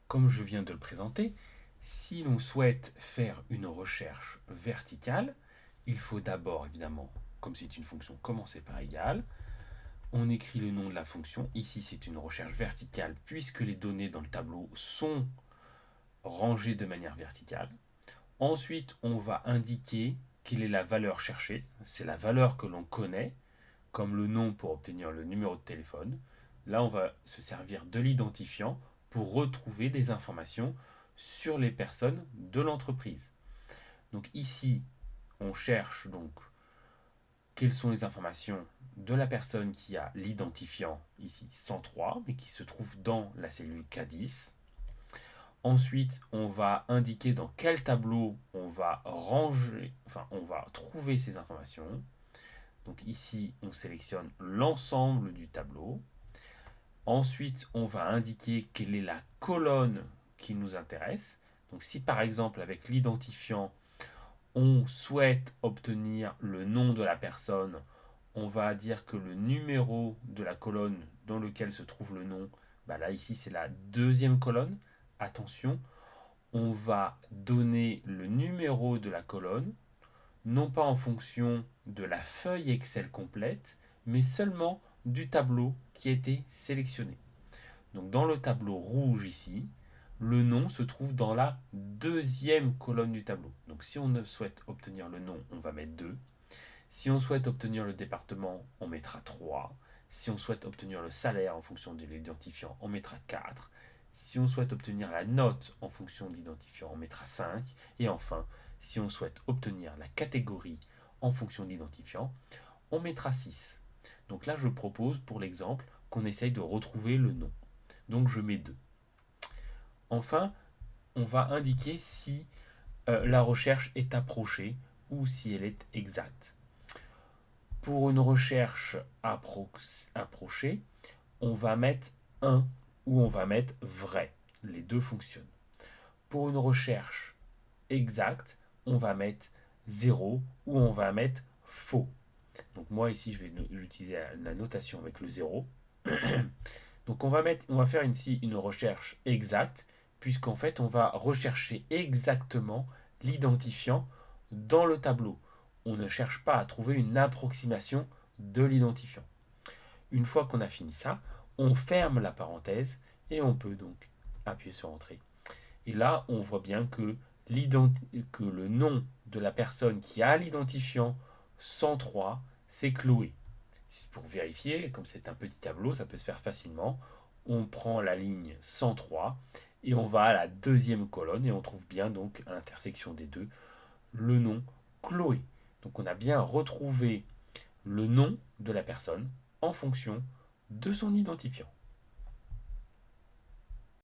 comme je viens de le présenter, si l'on souhaite faire une recherche verticale, il faut d'abord, évidemment, comme c'est une fonction commencer par égal, on écrit le nom de la fonction. Ici, c'est une recherche verticale puisque les données dans le tableau sont rangées de manière verticale. Ensuite, on va indiquer quelle est la valeur cherchée. C'est la valeur que l'on connaît, comme le nom pour obtenir le numéro de téléphone. Là, on va se servir de l'identifiant pour retrouver des informations sur les personnes de l'entreprise. Donc ici, on cherche donc quelles sont les informations de la personne qui a l'identifiant ici 103, mais qui se trouve dans la cellule K10. Ensuite, on va indiquer dans quel tableau on va ranger, enfin, on va trouver ces informations. Donc ici, on sélectionne l'ensemble du tableau. Ensuite, on va indiquer quelle est la colonne qui nous intéresse. Donc si par exemple, avec l'identifiant, on souhaite obtenir le nom de la personne, on va dire que le numéro de la colonne dans laquelle se trouve le nom, bah là ici c'est la deuxième colonne. Attention, on va donner le numéro de la colonne, non pas en fonction de la feuille Excel complète, mais seulement du tableau qui a été sélectionné. Donc dans le tableau rouge ici, le nom se trouve dans la deuxième colonne du tableau. Donc si on souhaite obtenir le nom, on va mettre 2. Si on souhaite obtenir le département, on mettra 3. Si on souhaite obtenir le salaire en fonction de l'identifiant, on mettra 4. Si on souhaite obtenir la note en fonction de l'identifiant, on mettra 5. Et enfin, si on souhaite obtenir la catégorie en fonction de l'identifiant, on mettra 6. Donc là, je propose pour l'exemple qu'on essaye de retrouver le nom. Donc je mets 2. Enfin, on va indiquer si la recherche est approchée ou si elle est exacte. Pour une recherche approchée, on va mettre 1 ou on va mettre vrai. Les deux fonctionnent. Pour une recherche exacte, on va mettre 0 ou on va mettre faux. Donc moi ici, je vais utiliser la notation avec le 0. Donc on va faire ici une recherche exacte, puisqu'en fait on va rechercher exactement l'identifiant dans le tableau. On ne cherche pas à trouver une approximation de l'identifiant. Une fois qu'on a fini ça, on ferme la parenthèse et on peut donc appuyer sur Entrée. Et là, on voit bien que le nom de la personne qui a l'identifiant 103, c'est Chloé. Pour vérifier, comme c'est un petit tableau, ça peut se faire facilement. On prend la ligne 103 et on va à la deuxième colonne et on trouve bien donc à l'intersection des deux le nom Chloé. Donc on a bien retrouvé le nom de la personne en fonction de son identifiant.